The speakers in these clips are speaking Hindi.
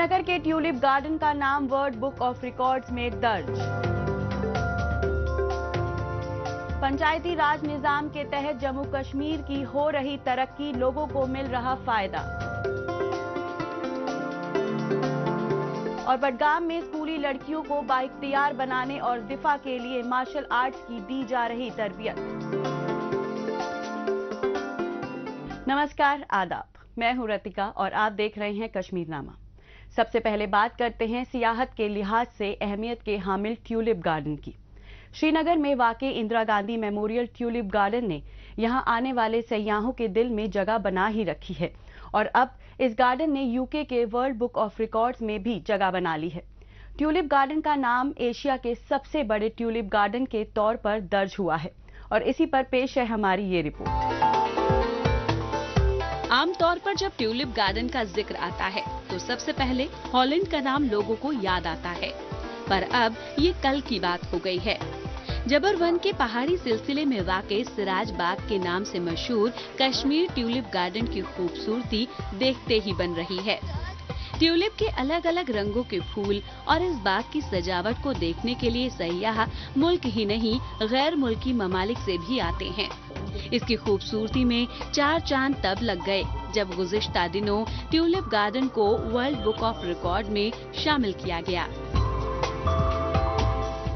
श्रीनगर के ट्यूलिप गार्डन का नाम वर्ल्ड बुक ऑफ रिकॉर्ड्स में दर्ज। पंचायती राज निजाम के तहत जम्मू कश्मीर की हो रही तरक्की, लोगों को मिल रहा फायदा। और बडगाम में स्कूली लड़कियों को बाइख्तियार बनाने और दिफा के लिए मार्शल आर्ट्स की दी जा रही तरबियत। नमस्कार, आदाब। मैं हूं रतिका और आप देख रहे हैं कश्मीरनामा। सबसे पहले बात करते हैं सियाहत के लिहाज से अहमियत के हामिल ट्यूलिप गार्डन की। श्रीनगर में वाक़े Indira Gandhi memorial tulip garden ने यहां आने वाले सयाहों के दिल में जगह बना ही रखी है और अब इस गार्डन ने यूके के वर्ल्ड बुक ऑफ रिकॉर्ड्स में भी जगह बना ली है। ट्यूलिप गार्डन का नाम एशिया के सबसे बड़े ट्यूलिप गार्डन के तौर पर दर्ज हुआ है और इसी पर पेश है हमारी ये रिपोर्ट। आमतौर पर जब ट्यूलिप गार्डन का जिक्र आता है तो सबसे पहले हॉलैंड का नाम लोगों को याद आता है, पर अब ये कल की बात हो गई है। जबरवन के पहाड़ी सिलसिले में वाक़े सिराज बाग के नाम से मशहूर कश्मीर ट्यूलिप गार्डन की खूबसूरती देखते ही बन रही है। ट्यूलिप के अलग अलग रंगों के फूल और इस बाग की सजावट को देखने के लिए सयाह मुल्क ही नहीं गैर मुल्की ममालिक से भी आते हैं। इसकी खूबसूरती में 4 चांद तब लग गए जब गुज़िश्ता दिनों ट्यूलिप गार्डन को वर्ल्ड बुक ऑफ रिकॉर्ड में शामिल किया गया।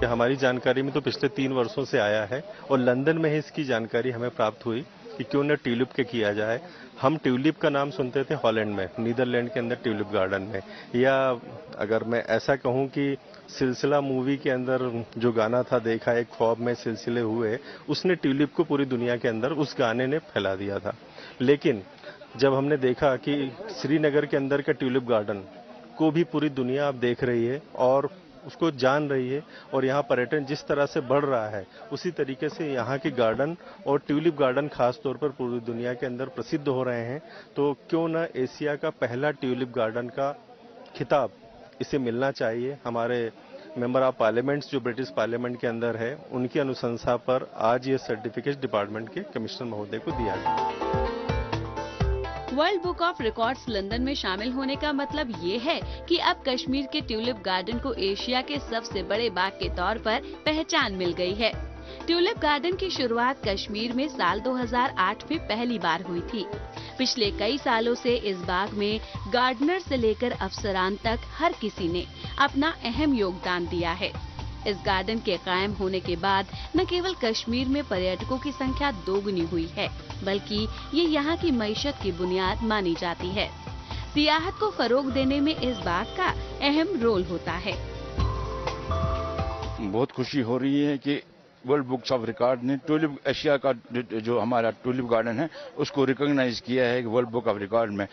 हमारी जानकारी में तो पिछले 3 वर्षों से आया है और लंदन में ही इसकी जानकारी हमें प्राप्त हुई कि क्यों न ट्यूलिप के किया जाए। हम ट्यूलिप का नाम सुनते थे हॉलैंड में, नीदरलैंड के अंदर ट्यूलिप गार्डन में, या अगर मैं ऐसा कहूं कि सिलसिला मूवी के अंदर जो गाना था देखा एक ख्वाब में सिलसिले हुए, उसने ट्यूलिप को पूरी दुनिया के अंदर उस गाने ने फैला दिया था। लेकिन जब हमने देखा कि श्रीनगर के अंदर का ट्यूलिप गार्डन को भी पूरी दुनिया अब देख रही है और उसको जान रही है और यहाँ पर्यटन जिस तरह से बढ़ रहा है उसी तरीके से यहाँ के गार्डन और ट्यूलिप गार्डन खास तौर पर पूरी दुनिया के अंदर प्रसिद्ध हो रहे हैं, तो क्यों न एशिया का पहला ट्यूलिप गार्डन का खिताब इसे मिलना चाहिए। हमारे मेंबर ऑफ पार्लियामेंट्स जो ब्रिटिश पार्लियामेंट के अंदर है, उनकी अनुशंसा पर आज ये सर्टिफिकेट डिपार्टमेंट के कमिश्नर महोदय को दिया गया। World book of records London में शामिल होने का मतलब ये है कि अब कश्मीर के ट्यूलिप गार्डन को एशिया के सबसे बड़े बाग के तौर पर पहचान मिल गई है। ट्यूलिप गार्डन की शुरुआत कश्मीर में साल 2008 में पहली बार हुई थी। पिछले कई सालों से इस बाग में गार्डनर से लेकर अफसरान तक हर किसी ने अपना अहम योगदान दिया है। इस गार्डन के कायम होने के बाद न केवल कश्मीर में पर्यटकों की संख्या दोगुनी हुई है, बल्कि ये यहाँ की मईशत की बुनियाद मानी जाती है। सियाहत को फरोग देने में इस बाग का अहम रोल होता है। बहुत खुशी हो रही है कि वर्ल्ड बुक्स ऑफ रिकॉर्ड ने ट्यूलिप एशिया का जो हमारा ट्यूलिप गार्डन है उसको रिकॉग्नाइज किया है वर्ल्ड बुक ऑफ रिकॉर्ड में।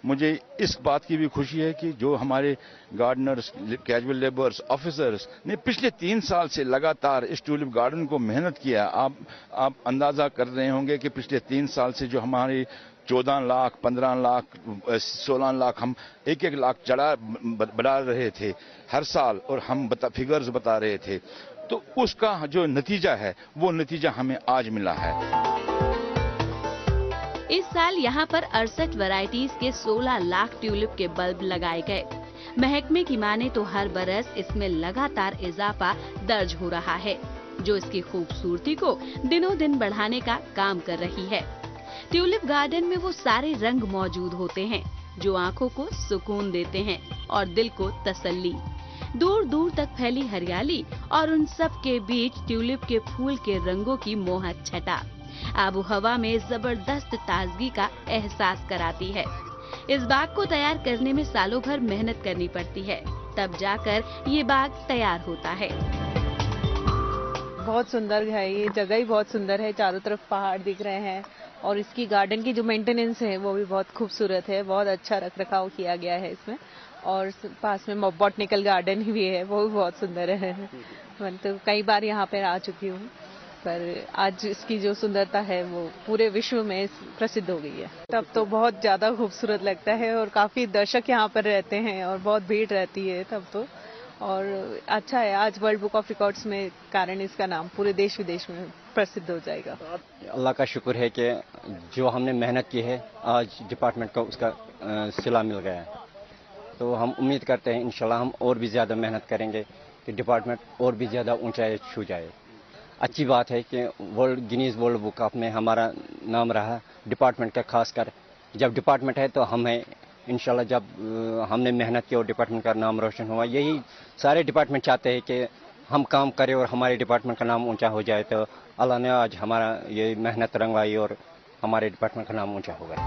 मुझे इस बात की भी खुशी है कि जो हमारे गार्डनर्स, कैजुअल लेबर्स, ऑफिसर्स ने पिछले 3 साल से लगातार इस ट्यूलिप गार्डन को मेहनत किया। आप अंदाजा कर रहे होंगे कि पिछले 3 साल से जो हमारी 14 लाख, 15 लाख, 16 लाख, हम 1-1 लाख बढ़ा रहे थे हर साल और हम फिगर्स बता रहे थे, तो उसका जो नतीजा है वो नतीजा हमें आज मिला है। इस साल यहाँ पर 68 वैरायटीज के 16 लाख ट्यूलिप के बल्ब लगाए गए। महकमे की माने तो हर बरस इसमें लगातार इजाफा दर्ज हो रहा है, जो इसकी खूबसूरती को दिनों दिन बढ़ाने का काम कर रही है। ट्यूलिप गार्डन में वो सारे रंग मौजूद होते हैं जो आंखों को सुकून देते हैं और दिल को तसल्ली। दूर दूर तक फैली हरियाली और उन सब के बीच ट्यूलिप के फूल के रंगों की मोहक छटा आबो हवा में जबरदस्त ताजगी का एहसास कराती है। इस बाग को तैयार करने में सालों भर मेहनत करनी पड़ती है, तब जाकर ये बाग तैयार होता है। बहुत सुंदर है, ये जगह ही बहुत सुंदर है, चारों तरफ पहाड़ दिख रहे हैं और इसकी गार्डन की जो मेंटेनेंस है वो भी बहुत खूबसूरत है। बहुत अच्छा रख रखाव किया गया है इसमें और पास में बॉटनिकल गार्डन भी है, वो भी बहुत सुंदर है। मैं तो कई बार यहाँ पर आ चुकी हूँ, पर आज इसकी जो सुंदरता है वो पूरे विश्व में प्रसिद्ध हो गई है। तब तो बहुत ज्यादा खूबसूरत लगता है और काफी दर्शक यहाँ पर रहते हैं और बहुत भीड़ रहती है तब तो, और अच्छा है आज वर्ल्ड बुक ऑफ रिकॉर्ड्स में कारण इसका नाम पूरे देश विदेश में प्रसिद्ध हो जाएगा। अल्लाह का शुक्र है कि जो हमने मेहनत की है आज डिपार्टमेंट को उसका सिला मिल गया है। तो हम उम्मीद करते हैं इंशाल्लाह हम और भी ज़्यादा मेहनत करेंगे कि डिपार्टमेंट और भी ज़्यादा ऊंचाई छू जाए। अच्छी बात है कि गिनीज वर्ल्ड बुक ऑफ में हमारा नाम रहा डिपार्टमेंट का, खासकर जब डिपार्टमेंट है तो हम हैं इंशाल्लाह। जब हमने मेहनत की और डिपार्टमेंट का नाम रोशन हुआ, यही सारे डिपार्टमेंट चाहते हैं कि हम काम करें और हमारे डिपार्टमेंट का नाम ऊंचा हो जाए। तो अल्लाह ने आज हमारा ये मेहनत रंगवाई और हमारे डिपार्टमेंट का नाम ऊंचा हो गया।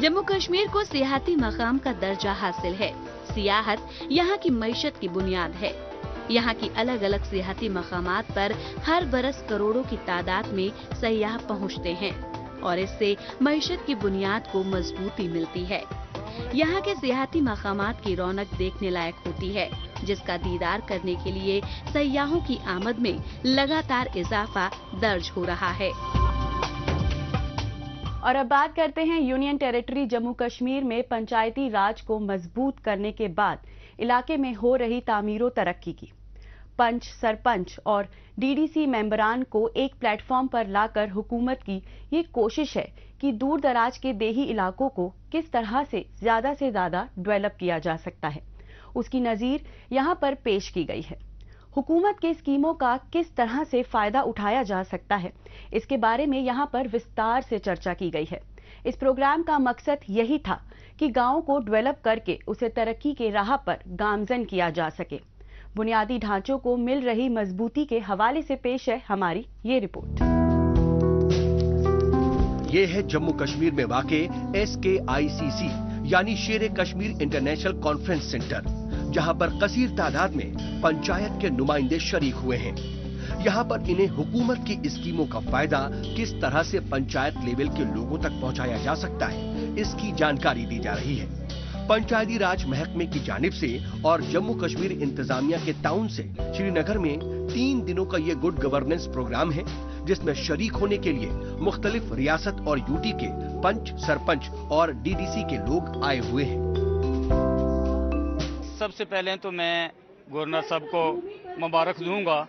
जम्मू कश्मीर को सियाहती मकाम का दर्जा हासिल है। सियाहत यहाँ की मईशत की बुनियाद है। यहाँ की अलग अलग सियाहती मकामात पर हर बरस करोड़ों की तादाद में सयाह पहुँचते हैं और इससे मईशत की बुनियाद को मजबूती मिलती है। यहाँ के सियाहती मकामात की रौनक देखने लायक होती है, जिसका दीदार करने के लिए सयाहों की आमद में लगातार इजाफा दर्ज हो रहा है। और अब बात करते हैं यूनियन टेरिटरी जम्मू कश्मीर में पंचायती राज को मजबूत करने के बाद इलाके में हो रही तामीरो तरक्की की। पंच, सरपंच और डीडीसी मेंबरान को एक प्लेटफॉर्म पर लाकर हुकूमत की ये कोशिश है कि दूर दराज के देही इलाकों को किस तरह से ज्यादा डेवलप किया जा सकता है, उसकी नजीर यहाँ पर पेश की गई है। हुकूमत के स्कीमों का किस तरह से फायदा उठाया जा सकता है, इसके बारे में यहाँ पर विस्तार से चर्चा की गई है। इस प्रोग्राम का मकसद यही था कि गाँव को डेवलप करके उसे तरक्की के राह पर गामजन किया जा सके। बुनियादी ढांचों को मिल रही मजबूती के हवाले से पेश है हमारी ये रिपोर्ट। ये है जम्मू कश्मीर में वाक़े SKICC यानी शेर कश्मीर इंटरनेशनल कॉन्फ्रेंस सेंटर, जहां पर कसीर तादाद में पंचायत के नुमाइंदे शरीक हुए हैं। यहां पर इन्हें हुकूमत की स्कीमों का फायदा किस तरह से पंचायत लेवल के लोगों तक पहुंचाया जा सकता है, इसकी जानकारी दी जा रही है। पंचायती राज महकमे की जानिब से और जम्मू कश्मीर इंतजामिया के ताउन से श्रीनगर में 3 दिनों का ये गुड गवर्नेंस प्रोग्राम है, जिसमें शरीक होने के लिए मुख्तलिफ रियासत और यूटी के पंच, सरपंच और डीडीसी के लोग आए हुए हैं। सबसे पहले तो मैं गवर्नर साहब को मुबारक दूंगा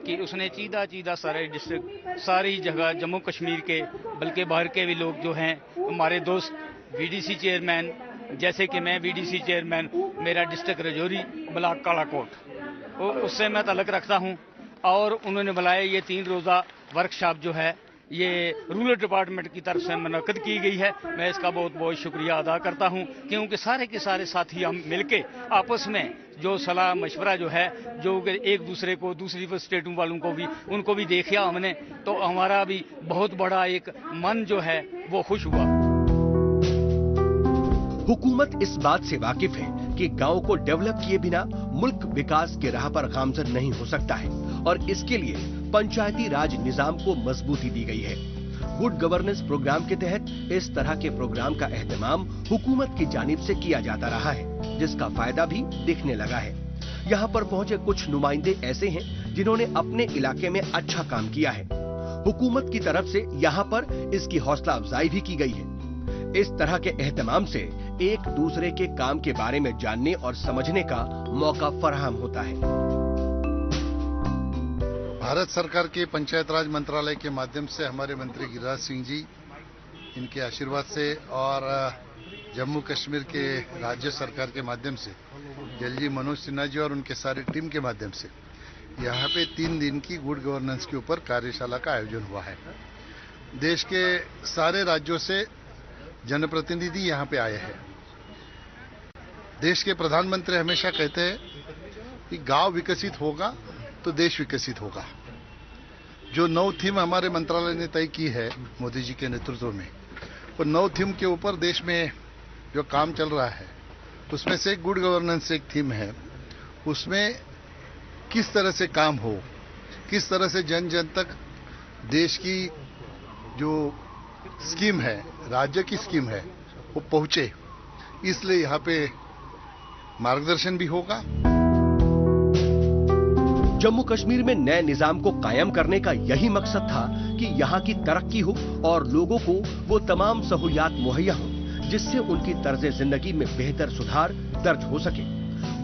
कि उसने चीदा सारे डिस्ट्रिक्ट, सारी जगह जम्मू कश्मीर के बल्कि बाहर के भी लोग जो हैं, हमारे दोस्त VDC चेयरमैन, जैसे कि मैं VDC चेयरमैन, मेरा डिस्ट्रिक्ट रजौरी ब्लॉक कालाकोट, उससे मैं तल्लुक़ रखता हूं। और उन्होंने बुलाया ये 3 रोज़ा वर्कशॉप जो है ये रूरल डिपार्टमेंट की तरफ से मुनक्किद की गई है। मैं इसका बहुत बहुत शुक्रिया अदा करता हूं, क्योंकि सारे के सारे साथी हम मिलके आपस में जो सलाह मशवरा जो है, जो एक दूसरे को, दूसरी स्टेटों वालों को भी, उनको भी देखा हमने, तो हमारा भी बहुत बड़ा एक मन जो है वो खुश हुआ। हुकूमत इस बात से वाकिफ है कि गांव को डेवलप किए बिना मुल्क विकास के राह पर गामजन नहीं हो सकता है और इसके लिए पंचायती राज निजाम को मजबूती दी गई है। गुड गवर्नेंस प्रोग्राम के तहत इस तरह के प्रोग्राम का एहतमाम हुकूमत की जानिब से किया जाता रहा है, जिसका फायदा भी दिखने लगा है। यहाँ पर पहुँचे कुछ नुमाइंदे ऐसे हैं जिन्होंने अपने इलाके में अच्छा काम किया है। हुकूमत की तरफ से यहाँ पर इसकी हौसला अफजाई भी की गई है। इस तरह के एहतमाम से एक दूसरे के काम के बारे में जानने और समझने का मौका फराहम होता है। भारत सरकार के पंचायत राज मंत्रालय के माध्यम से हमारे मंत्री गिरिराज सिंह जी, इनके आशीर्वाद से, और जम्मू कश्मीर के राज्य सरकार के माध्यम से जलजी मनोज सिन्हा जी और उनके सारी टीम के माध्यम से यहाँ पे 3 दिन की गुड गवर्नेंस के ऊपर कार्यशाला का आयोजन हुआ है। देश के सारे राज्यों से जनप्रतिनिधि यहाँ पे आए हैं। देश के प्रधानमंत्री हमेशा कहते हैं कि गांव विकसित होगा तो देश विकसित होगा। जो 9 थीम हमारे मंत्रालय ने तय की है मोदी जी के नेतृत्व में, वो 9 थीम के ऊपर देश में जो काम चल रहा है, उसमें से गुड गवर्नेंस एक थीम है। उसमें किस तरह से काम हो, किस तरह से जन जन तक देश की जो स्कीम है, राज्य की स्कीम है, वो पहुंचे, इसलिए यहाँ पे मार्गदर्शन भी होगा। जम्मू कश्मीर में नए निजाम को कायम करने का यही मकसद था कि यहाँ की तरक्की हो और लोगों को वो तमाम सहूलियात मुहैया हो जिससे उनकी तर्ज जिंदगी में बेहतर सुधार दर्ज हो सके।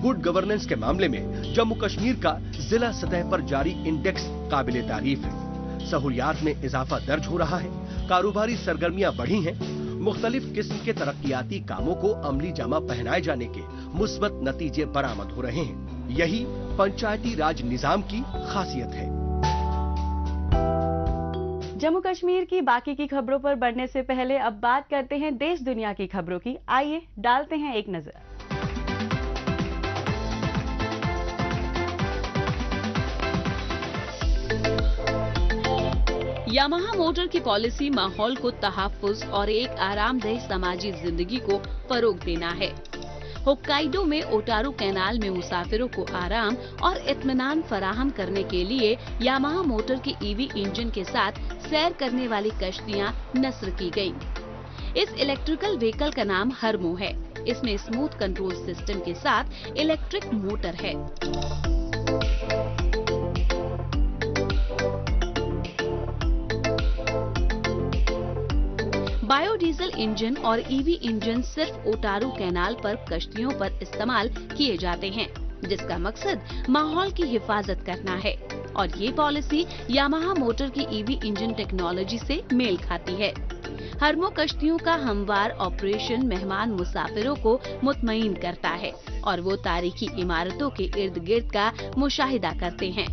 गुड गवर्नेंस के मामले में जम्मू कश्मीर का जिला सतह पर जारी इंडेक्स काबिले तारीफ है। सहूलियात में इजाफा दर्ज हो रहा है, कारोबारी सरगर्मियां बढ़ी हैं, मुख्तलिफ किस्म के तरक्कियाती कामों को अमली जामा पहनाए जाने के मुस्बत नतीजे बरामद हो रहे हैं। यही पंचायती राज निजाम की खासियत है। जम्मू कश्मीर की बाकी की खबरों पर बढ़ने से पहले अब बात करते हैं देश दुनिया की खबरों की। आइए डालते हैं एक नजर। यामाहा मोटर की पॉलिसी माहौल को तहफ्फुज और एक आरामदेह समाजी जिंदगी को फरोग देना है। होक्काइडो में ओटारू कैनाल में मुसाफिरों को आराम और इत्मीनान फराहम करने के लिए यामाहा मोटर के ईवी इंजन के साथ सैर करने वाली कश्तियां नस्र की गयी। इस इलेक्ट्रिकल व्हीकल का नाम हरमो है। इसमें स्मूथ कंट्रोल सिस्टम के साथ इलेक्ट्रिक मोटर है। बायोडीजल इंजन और ईवी इंजन सिर्फ ओटारू कैनाल पर कश्तियों पर इस्तेमाल किए जाते हैं, जिसका मकसद माहौल की हिफाजत करना है और ये पॉलिसी यामाहा मोटर की ईवी इंजन टेक्नोलॉजी से मेल खाती है। हरमो कश्तियों का हमवार ऑपरेशन मेहमान मुसाफिरों को मुतमईन करता है और वो तारीखी इमारतों के इर्द गिर्द का मुशाहिदा करते हैं।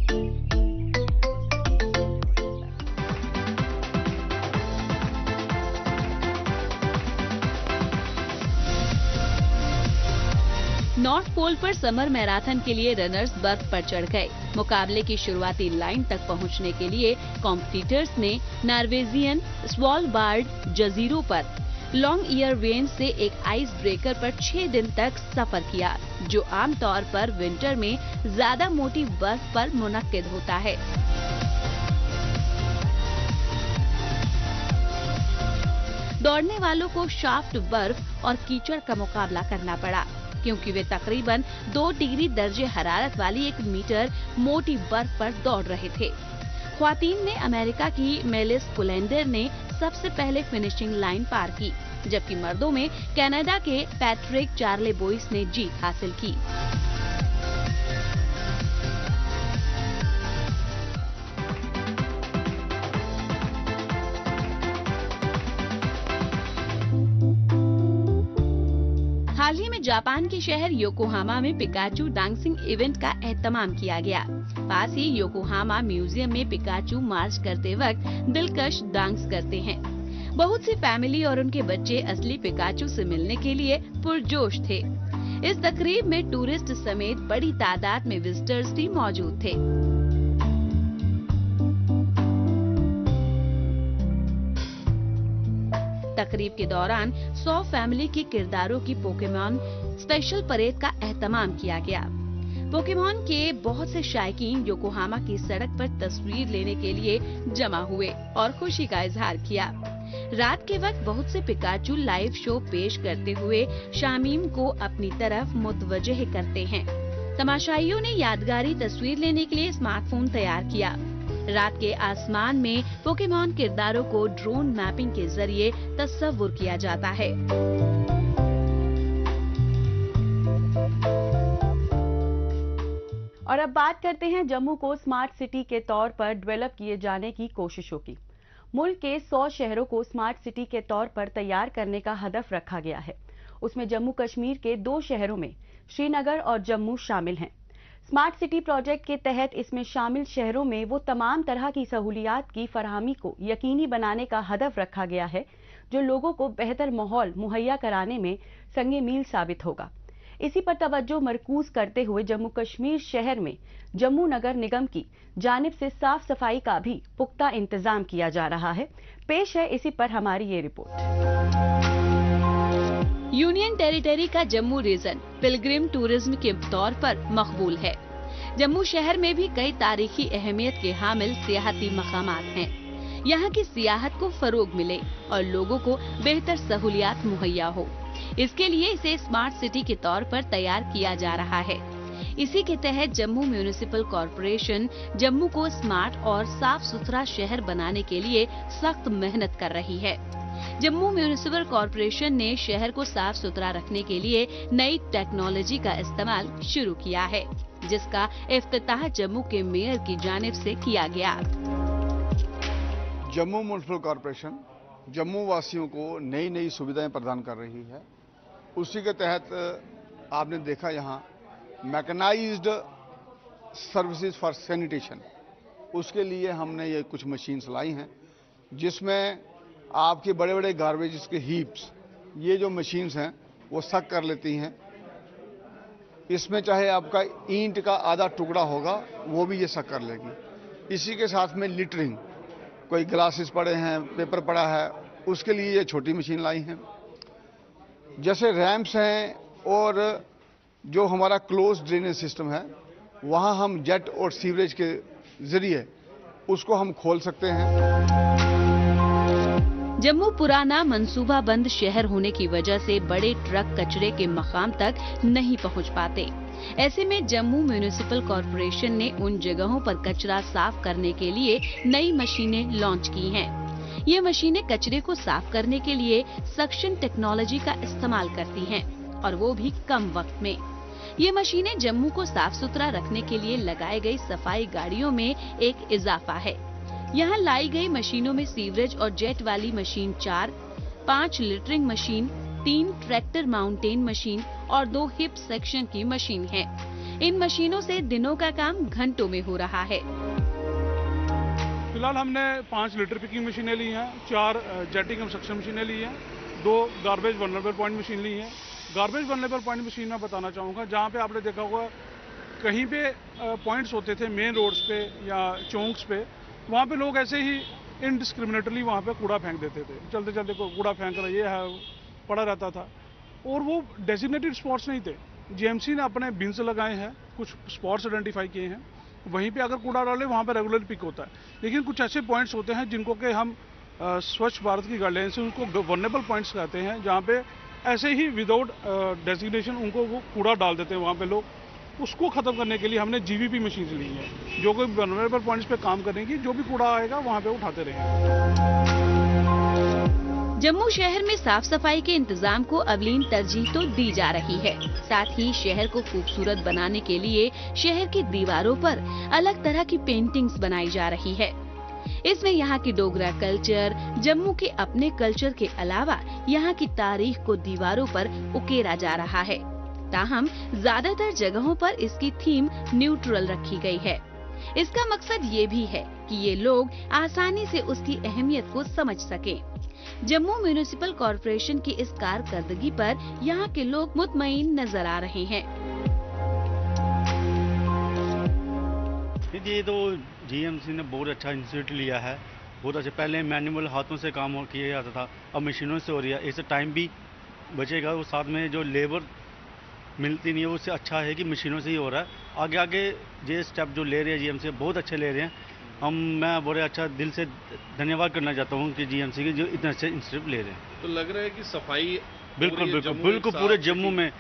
नॉर्थ पोल पर समर मैराथन के लिए रनर्स बर्फ पर चढ़ गए। मुकाबले की शुरुआती लाइन तक पहुंचने के लिए कॉम्पिटिटर्स ने नॉर्वेजियन स्वालबार्ड जजीरों पर लॉन्ग ईयर रेंज से एक आइस ब्रेकर पर 6 दिन तक सफर किया, जो आमतौर पर विंटर में ज्यादा मोटी बर्फ पर मुनक्किद होता है। दौड़ने वालों को शाफ्ट बर्फ और कीचड़ का मुकाबला करना पड़ा, क्योंकि वे तकरीबन 2 डिग्री दर्जे हरारत वाली 1 मीटर मोटी बर्फ पर दौड़ रहे थे। ख्वातीन में अमेरिका की मेलिस पुलेंडर ने सबसे पहले फिनिशिंग लाइन पार की, जबकि मर्दों में कनाडा के पैट्रिक चार्ले बोइस ने जीत हासिल की। हाल ही में जापान के शहर योकोहामा में पिकाचू डांसिंग इवेंट का एहतमाम किया गया। पास ही योकोहामा म्यूजियम में पिकाचू मार्च करते वक्त दिलकश डांस करते हैं। बहुत सी फैमिली और उनके बच्चे असली पिकाचू से मिलने के लिए पुरजोश थे। इस तकरीब में टूरिस्ट समेत बड़ी तादाद में विजिटर्स भी मौजूद थे। तकरीब के दौरान 100 फैमिली के किरदारों की पोकेमॉन स्पेशल परेड का एहतमाम किया गया। पोकेमॉन के बहुत से शायकीन योकोहामा की सड़क पर तस्वीर लेने के लिए जमा हुए और खुशी का इजहार किया। रात के वक्त बहुत से पिकाचू लाइव शो पेश करते हुए शामीम को अपनी तरफ मुतवज्जह करते हैं। तमाशाइयों ने यादगारी तस्वीर लेने के लिए स्मार्टफोन तैयार किया। रात के आसमान में पोकेमॉन किरदारों को ड्रोन मैपिंग के जरिए तस्वुर किया जाता है। और अब बात करते हैं जम्मू को स्मार्ट सिटी के तौर पर डेवलप किए जाने की कोशिशों की। मुल्क के 100 शहरों को स्मार्ट सिटी के तौर पर तैयार करने का हदफ रखा गया है। उसमें जम्मू कश्मीर के 2 शहरों में श्रीनगर और जम्मू शामिल हैं। स्मार्ट सिटी प्रोजेक्ट के तहत इसमें शामिल शहरों में वो तमाम तरह की सहूलियात की फराहमी को यकीनी बनाने का हदफ रखा गया है, जो लोगों को बेहतर माहौल मुहैया कराने में संगे मील साबित होगा। इसी पर तवज्जो मरकूज करते हुए जम्मू कश्मीर शहर में जम्मू नगर निगम की जानिब से साफ सफाई का भी पुख्ता इंतजाम किया जा रहा है। पेश है इसी पर हमारी ये रिपोर्ट। यूनियन टेरिटरी का जम्मू रीजन पिलग्रिम टूरिज्म के तौर पर मकबूल है। जम्मू शहर में भी कई तारीखी अहमियत के हामिल सियाहती मकामात हैं। यहाँ की सियाहत को फरोग मिले और लोगों को बेहतर सहूलियात मुहैया हो, इसके लिए इसे स्मार्ट सिटी के तौर पर तैयार किया जा रहा है। इसी के तहत जम्मू म्यूनिसिपल कॉरपोरेशन जम्मू को स्मार्ट और साफ सुथरा शहर बनाने के लिए सख्त मेहनत कर रही है। जम्मू म्यूनिसिपल कॉरपोरेशन ने शहर को साफ सुथरा रखने के लिए नई टेक्नोलॉजी का इस्तेमाल शुरू किया है, जिसका इफ्तिताह जम्मू के मेयर की जानिब से किया गया। जम्मू म्यूनिसिपल कॉरपोरेशन जम्मू वासियों को नई नई सुविधाएं प्रदान कर रही है। उसी के तहत आपने देखा यहाँ मैकेनाइज्ड सर्विसेज फॉर सैनिटेशन, उसके लिए हमने ये कुछ मशीन्स लाई हैं जिसमें आपके बड़े बड़े गार्बेज के हीप्स, ये जो मशीन्स हैं वो सक कर लेती हैं। इसमें चाहे आपका ईंट का आधा टुकड़ा होगा वो भी ये सक कर लेगी। इसी के साथ में लिटरिंग, कोई ग्लासेस पड़े हैं, पेपर पड़ा है, उसके लिए ये छोटी मशीन लाई हैं। जैसे रैम्प्स हैं और जो हमारा क्लोज ड्रेनेज सिस्टम है वहाँ हम जेट और सीवरेज के जरिए उसको हम खोल सकते हैं। जम्मू पुराना मंसूबाबंद शहर होने की वजह से बड़े ट्रक कचरे के मकाम तक नहीं पहुंच पाते। ऐसे में जम्मू म्यूनिसिपल कॉरपोरेशन ने उन जगहों पर कचरा साफ करने के लिए नई मशीनें लॉन्च की हैं। ये मशीनें कचरे को साफ करने के लिए सक्शन टेक्नोलॉजी का इस्तेमाल करती हैं और वो भी कम वक्त में। ये मशीनें जम्मू को साफ सुथरा रखने के लिए लगाई गई सफाई गाड़ियों में एक इजाफा है। यहाँ लाई गई मशीनों में सीवरेज और जेट वाली machine 4, 5 littering machine, 3 tractor mountain machine और 2 हिप सेक्शन की मशीन है। इन मशीनों से दिनों का काम घंटों में हो रहा है। फिलहाल हमने 5 लिटर पिकिंग मशीनें ली हैं, 4 जेटिंग और सक्शन मशीनें ली हैं, 2 गार्बेज वल्नरेबल पॉइंट मशीन ली हैं। गार्बेज वल्नरेबल पॉइंट मशीन में बताना चाहूँगा, जहाँ पे आपने देखा होगा कहीं पे पॉइंट्स होते थे मेन रोड्स पे या चौंक्स पे, वहाँ पे लोग ऐसे ही इनडिस्क्रिमिनेटली वहाँ पे कूड़ा फेंक देते थे। चलते चलते कूड़ा फेंक रहा, ये है, पड़ा रहता था और वो डेजिग्नेटेड स्पॉट्स नहीं थे। जीएमसी ने अपने बिन्स लगाए हैं, कुछ स्पॉट्स आइडेंटिफाई किए हैं, वहीं पे अगर कूड़ा डाले वहाँ पे रेगुलर पिक होता है। लेकिन कुछ ऐसे पॉइंट्स होते हैं जिनको कि हम स्वच्छ भारत की गाइडलाइन से उनको वल्नरेबल पॉइंट्स कहते हैं, जहाँ पे ऐसे ही विदाउट डेजिग्नेशन उनको वो कूड़ा डाल देते हैं वहाँ पे लोग। उसको खत्म करने के लिए हमने जीवीपी मशीन ली है, जो कोई वल्नरेबल पॉइंट्स पे काम करेंगी, जो भी कूड़ा आएगा वहाँ पे उठाते रहेंगे। जम्मू शहर में साफ सफाई के इंतजाम को अवलीन तरजीह तो दी जा रही है। साथ ही शहर को खूबसूरत बनाने के लिए शहर की दीवारों पर अलग तरह की पेंटिंग्स बनाई जा रही है। इसमें यहाँ की डोगरा कल्चर, जम्मू के अपने कल्चर के अलावा यहाँ की तारीख को दीवारों पर उकेरा जा रहा है। ताहम ज्यादातर जगहों पर इसकी थीम न्यूट्रल रखी गई है। इसका मकसद ये भी है कि ये लोग आसानी से उसकी अहमियत को समझ सकें। जम्मू म्यूनिसिपल कॉरपोरेशन की इस कारकर्दगी पर यहाँ के लोग मुतमईन नजर आ रहे हैं। ये तो जीएमसी ने बहुत अच्छा इंस्टीट्यूट लिया है, बहुत अच्छा। पहले मैनुअल हाथों से काम किया जाता था, अब मशीनों से हो रही है। इससे टाइम भी बचेगा, वो साथ में जो लेबर मिलती नहीं है उससे अच्छा है कि मशीनों से ही हो रहा है। आगे आगे ये स्टेप जो ले रहे हैं जीएमसी बहुत अच्छे ले रहे हैं। मैं बड़े अच्छा दिल से धन्यवाद करना चाहता हूँ कि जीएमसी के जो इतने अच्छे इंस्टीट्यूट ले रहे हैं। तो लग रहा है कि सफाई बिल्कुल पूरे जम्मू में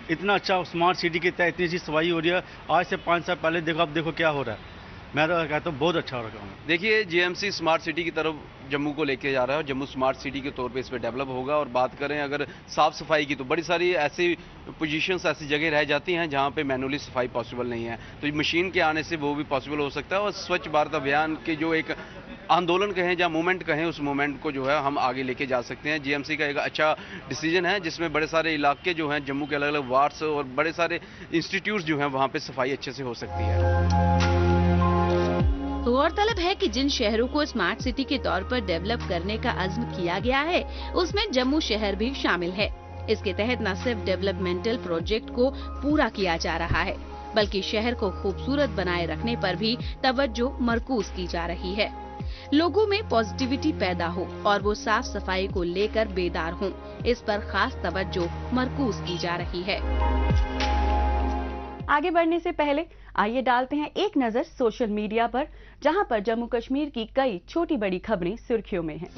इतना अच्छा स्मार्ट सिटी के तहत इतनी अच्छी सफाई हो रही है। आज से 5 साल पहले देखो, अब देखो क्या हो रहा है। मैं तो कहता हूँ बहुत अच्छा हो रहा है। देखिए, जीएमसी स्मार्ट सिटी की तरफ जम्मू को लेके जा रहा है और जम्मू स्मार्ट सिटी के तौर पे इस पर डेवलप होगा। और बात करें अगर साफ सफाई की, तो बड़ी सारी ऐसी पोजीशंस, ऐसी जगह रह जाती हैं जहां पे मैनुअली सफाई पॉसिबल नहीं है, तो मशीन के आने से वो भी पॉसिबल हो सकता है। और स्वच्छ भारत अभियान के जो एक आंदोलन कहें या मूवमेंट कहें, उस मूवमेंट को जो है हम आगे लेके जा सकते हैं। जीएमसी का एक अच्छा डिसीजन है जिसमें बड़े सारे इलाके जो हैं जम्मू के अलग अलग वार्ड्स और बड़े सारे इंस्टीट्यूट्स जो हैं वहाँ पे सफाई अच्छे से हो सकती है। गौरतलब है कि जिन शहरों को स्मार्ट सिटी के तौर पर डेवलप करने का अज़्म किया गया है, उसमें जम्मू शहर भी शामिल है। इसके तहत न सिर्फ डेवलपमेंटल प्रोजेक्ट को पूरा किया जा रहा है, बल्कि शहर को खूबसूरत बनाए रखने पर भी तवज्जो मरकूज की जा रही है। लोगों में पॉजिटिविटी पैदा हो और वो साफ सफाई को लेकर बेदार हों, इस पर खास तवज्जो मरकूज की जा रही है। आगे बढ़ने से पहले आइए डालते हैं एक नजर सोशल मीडिया पर, जहां पर जम्मू कश्मीर की कई छोटी बड़ी खबरें सुर्खियों में हैं।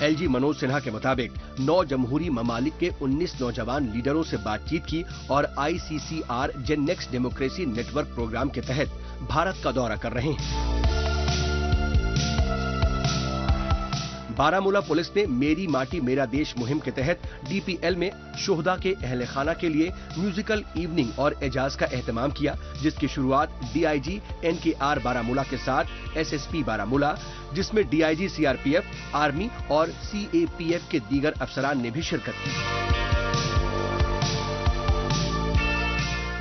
एलजी मनोज सिन्हा के मुताबिक 9 जमहूरी ममालिक के 19 नौजवान लीडरों से बातचीत की और ICCR gen next democracy network programme के तहत भारत का दौरा कर रहे हैं। बारामूला पुलिस ने मेरी माटी मेरा देश मुहिम के तहत DPL में शोहदा के अहले खाना के लिए म्यूजिकल इवनिंग और एजाज का एहतमाम किया, जिसकी शुरुआत DIG NKR बारामूला के साथ SSP बारामूला, जिसमें DIG CRPF, आर्मी और CAPF के दीगर अफसरान ने भी शिरकत की।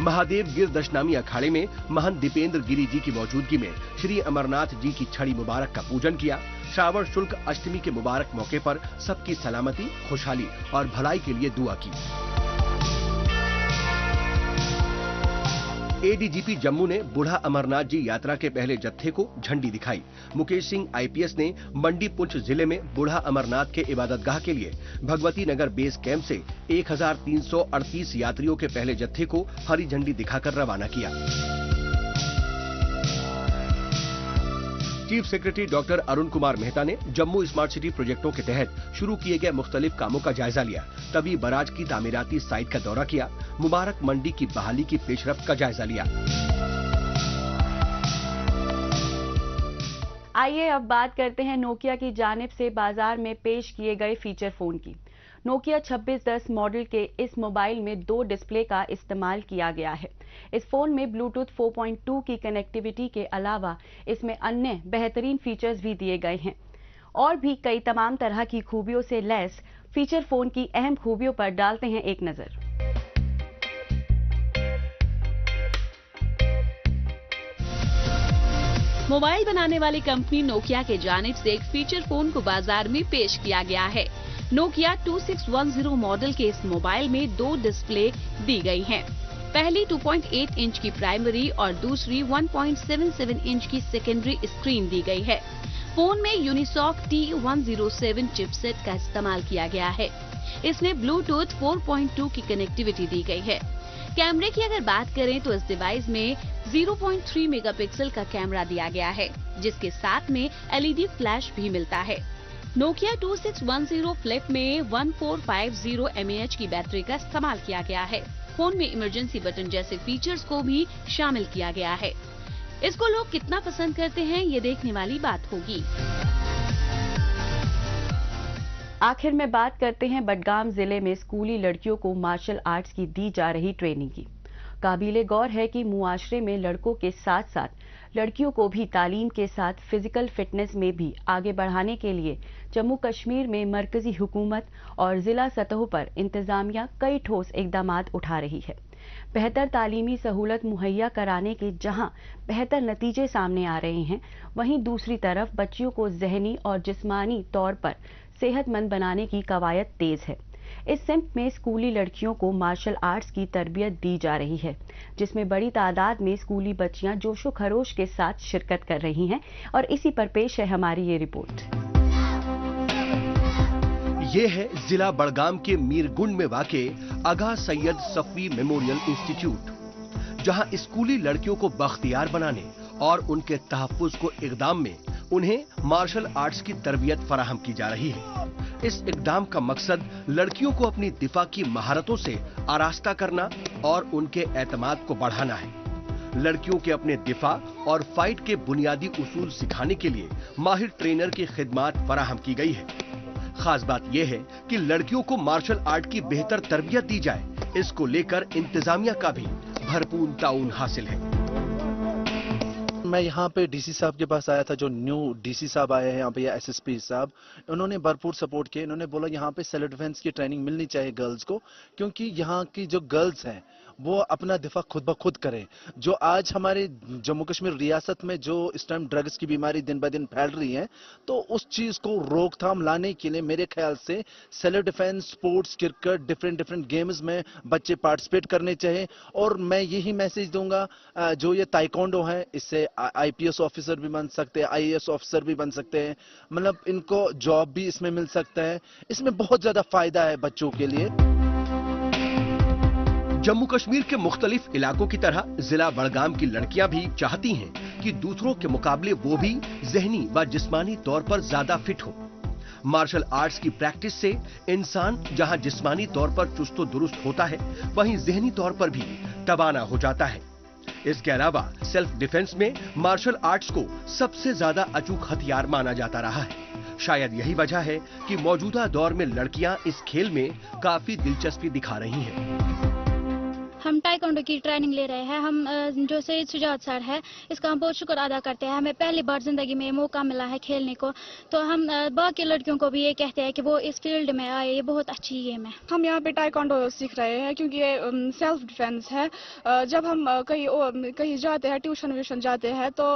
महादेव गिर दशनामी अखाड़े में महंत दीपेंद्र गिरी जी की मौजूदगी में श्री अमरनाथ जी की छड़ी मुबारक का पूजन किया। श्रावण शुक्ल अष्टमी के मुबारक मौके पर सबकी सलामती, खुशहाली और भलाई के लिए दुआ की। ADGP जम्मू ने बूढ़ा अमरनाथ जी यात्रा के पहले जत्थे को झंडी दिखाई। मुकेश सिंह IPS ने मंडी पुंछ जिले में बूढ़ा अमरनाथ के इबादतगाह के लिए भगवती नगर बेस कैंप से 1338 यात्रियों के पहले जत्थे को हरी झंडी दिखाकर रवाना किया। Chief secretary doctor Arun Kumar Mehta ने जम्मू स्मार्ट सिटी प्रोजेक्टों के तहत शुरू किए गए मुख्तलिफ कामों का जायजा लिया। तभी बराज की तामीराती साइट का दौरा किया। मुबारक मंडी की बहाली की पेशरफ्त का जायजा लिया। आइए अब बात करते हैं नोकिया की जानिब से बाजार में पेश किए गए फीचर फोन की। नोकिया 2610 मॉडल के इस मोबाइल में 2 डिस्प्ले का इस्तेमाल किया गया है। इस फोन में ब्लूटूथ 4.2 की कनेक्टिविटी के अलावा इसमें अन्य बेहतरीन फीचर्स भी दिए गए हैं और भी कई तमाम तरह की खूबियों से लैस फीचर फोन की अहम खूबियों पर डालते हैं एक नजर। मोबाइल बनाने वाली कंपनी नोकिया के जानिब से एक फीचर फोन को बाजार में पेश किया गया है। नोकिया 2610 मॉडल के इस मोबाइल में 2 डिस्प्ले दी गई हैं। पहली 2.8 इंच की प्राइमरी और दूसरी 1.77 इंच की सेकेंडरी स्क्रीन दी गई है। फोन में यूनिसॉक T107 चिपसेट का इस्तेमाल किया गया है। इसमें ब्लूटूथ 4.2 की कनेक्टिविटी दी गई है। कैमरे की अगर बात करें तो इस डिवाइस में 0.3 मेगापिक्सल का कैमरा दिया गया है, जिसके साथ में LED फ्लैश भी मिलता है। नोकिया 2610 फ्लिप में 1450 mAh की बैटरी का इस्तेमाल किया गया है। फोन में इमरजेंसी बटन जैसे फीचर्स को भी शामिल किया गया है। इसको लोग कितना पसंद करते हैं, ये देखने वाली बात होगी। आखिर में बात करते हैं बडगाम जिले में स्कूली लड़कियों को मार्शल आर्ट्स की दी जा रही ट्रेनिंग की। काबिले गौर है कि मुआशरे में लड़कों के साथ साथ लड़कियों को भी तालीम के साथ फिजिकल फिटनेस में भी आगे बढ़ाने के लिए जम्मू कश्मीर में मरकजी हुकूमत और जिला सतहों पर इंतजामिया कई ठोस इकदामात उठा रही है। बेहतर तालीमी सहूलत मुहैया कराने के जहां बेहतर नतीजे सामने आ रहे हैं, वहीं दूसरी तरफ बच्चियों को जहनी और जिस्मानी तौर पर सेहतमंद बनाने की कवायद तेज है। इस सिम्त में स्कूली लड़कियों को मार्शल आर्ट्स की तरबियत दी जा रही है, जिसमें बड़ी तादाद में स्कूली बच्चियां जोशो खरोश के साथ शिरकत कर रही हैं और इसी पर पेश है हमारी ये रिपोर्ट। ये है जिला बड़गाम के मीरगुंड में वाक़े आगा सैयद सफवी मेमोरियल इंस्टीट्यूट, जहां स्कूली लड़कियों को बख्तियार बनाने और उनके तहफ्फुज को इक़दाम में उन्हें मार्शल आर्ट्स की तरबियत फराहम की जा रही है। इस इक़दाम का मकसद लड़कियों को अपनी दिफा की महारतों से आरास्ता करना और उनके एतमाद को बढ़ाना है। लड़कियों के अपने दिफा और फाइट के बुनियादी उसूल सिखाने के लिए माहिर ट्रेनर की खिदमात फराहम की गई है। खास बात यह है कि लड़कियों को मार्शल आर्ट की बेहतर तरबियत दी जाए, इसको लेकर इंतजामिया का भी भरपूर ताउन हासिल है। मैं यहाँ पे डीसी साहब के पास आया था, जो न्यू डीसी साहब आए हैं यहाँ पे, या एसएसपी साहब, उन्होंने भरपूर सपोर्ट किया। इन्होंने बोला यहाँ पे सेल्फ डिफेंस की ट्रेनिंग मिलनी चाहिए गर्ल्स को, क्योंकि यहाँ की जो गर्ल्स हैं वो अपना दिफा खुद ब खुद करें। जो आज हमारे जम्मू कश्मीर रियासत में जो इस टाइम ड्रग्स की बीमारी दिन ब दिन फैल रही है, तो उस चीज को रोकथाम लाने के लिए मेरे ख्याल से self defence, sports, cricket, different games में बच्चे पार्टिसिपेट करने चाहिए। और मैं यही मैसेज दूंगा, जो ये ताइक्वांडो है, इससे IPS ऑफिसर भी बन सकते हैं, IAS ऑफिसर भी बन सकते हैं, मतलब इनको जॉब भी इसमें मिल सकता है। इसमें बहुत ज्यादा फायदा है बच्चों के लिए। जम्मू कश्मीर के मुख्तलिफ इलाकों की तरह जिला बड़गाम की लड़कियां भी चाहती हैं कि दूसरों के मुकाबले वो भी जहनी व जिस्मानी तौर पर ज्यादा फिट हो। मार्शल आर्ट्स की प्रैक्टिस से इंसान जहां जिस्मानी तौर पर चुस्त दुरुस्त होता है, वहीं जहनी तौर पर भी तवाना हो जाता है। इसके अलावा सेल्फ डिफेंस में मार्शल आर्ट्स को सबसे ज्यादा अचूक हथियार माना जाता रहा है। शायद यही वजह है कि मौजूदा दौर में लड़कियां इस खेल में काफी दिलचस्पी दिखा रही हैं। हम ताइक्वांडो की ट्रेनिंग ले रहे हैं। हम जो सईद सुजात सर है, इसका हम बहुत शुक्र अदा करते हैं। हमें पहली बार जिंदगी में मौका मिला है खेलने को, तो हम बाकी लड़कियों को भी ये कहते हैं कि वो इस फील्ड में आए, ये बहुत अच्छी गेम है। हम यहाँ पे ताइक्वांडो सीख रहे हैं क्योंकि ये सेल्फ डिफेंस है। जब हम कहीं जाते हैं, ट्यूशन व्यूशन जाते हैं, तो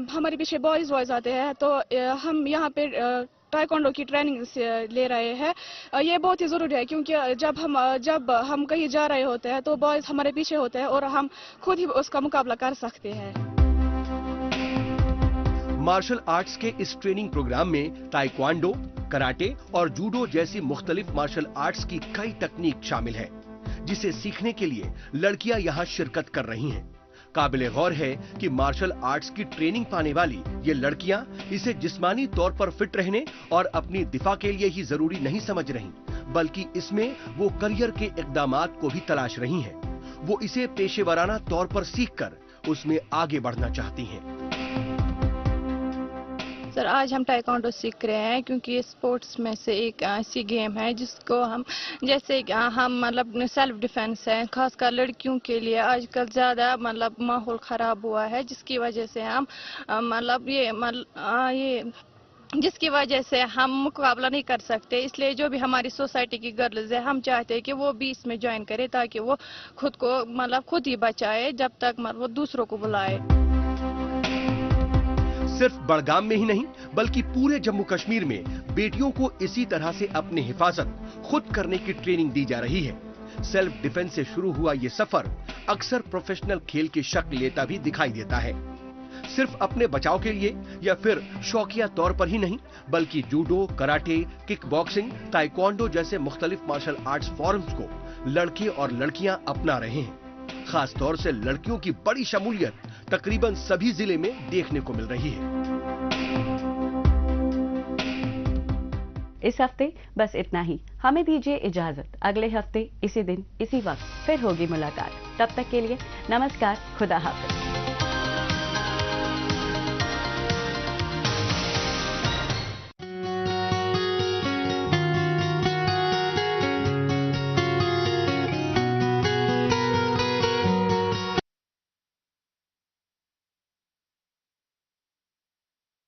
हमारे पीछे बॉयज आते हैं, तो हम यहाँ पे ताइक्वांडो की ट्रेनिंग ले रहे हैं। ये बहुत ही जरूरी है क्योंकि जब हम कहीं जा रहे होते हैं तो बॉयज हमारे पीछे होते हैं और हम खुद ही उसका मुकाबला कर सकते हैं। मार्शल आर्ट्स के इस ट्रेनिंग प्रोग्राम में ताइक्वांडो, कराटे और जूडो जैसी मुख्तलिफ मार्शल आर्ट्स की कई तकनीक शामिल है, जिसे सीखने के लिए लड़कियां यहाँ शिरकत कर रही हैं। काबिले गौर है कि मार्शल आर्ट्स की ट्रेनिंग पाने वाली ये लड़कियां इसे जिस्मानी तौर पर फिट रहने और अपनी दिफा के लिए ही जरूरी नहीं समझ रही, बल्कि इसमें वो करियर के इक़दामात को भी तलाश रही हैं। वो इसे पेशेवराना तौर पर सीखकर उसमें आगे बढ़ना चाहती हैं। सर, आज हम ताइक्वांडो सीख रहे हैं क्योंकि ये स्पोर्ट्स में से एक ऐसी गेम है जिसको हम जैसे हम मतलब सेल्फ डिफेंस है, खासकर लड़कियों के लिए आजकल ज़्यादा मतलब माहौल ख़राब हुआ है, जिसकी वजह से हम जिसकी वजह से हम मुकाबला नहीं कर सकते। इसलिए जो भी हमारी सोसाइटी की गर्ल्स है, हम चाहते हैं कि वो भी इसमें ज्वाइन करे ताकि वो खुद को मतलब खुद ही बचाए जब तक वो दूसरों को बुलाए। सिर्फ बड़गाम में ही नहीं बल्कि पूरे जम्मू कश्मीर में बेटियों को इसी तरह से अपनी हिफाजत खुद करने की ट्रेनिंग दी जा रही है। सेल्फ डिफेंस से शुरू हुआ ये सफर अक्सर प्रोफेशनल खेल की शक्ल लेता भी दिखाई देता है। सिर्फ अपने बचाव के लिए या फिर शौकिया तौर पर ही नहीं, बल्कि judo, karate, kick boxing, taekwondo जैसे मुख्तलिफ मार्शल आर्ट्स फॉर्म्स को लड़के और लड़कियां अपना रहे हैं। खास तौर से लड़कियों की बड़ी शमूलियत तकरीबन सभी जिले में देखने को मिल रही है। इस हफ्ते बस इतना ही। हमें दीजिए इजाजत। अगले हफ्ते इसी दिन इसी वक्त फिर होगी मुलाकात। तब तक के लिए नमस्कार, खुदा हाफिज।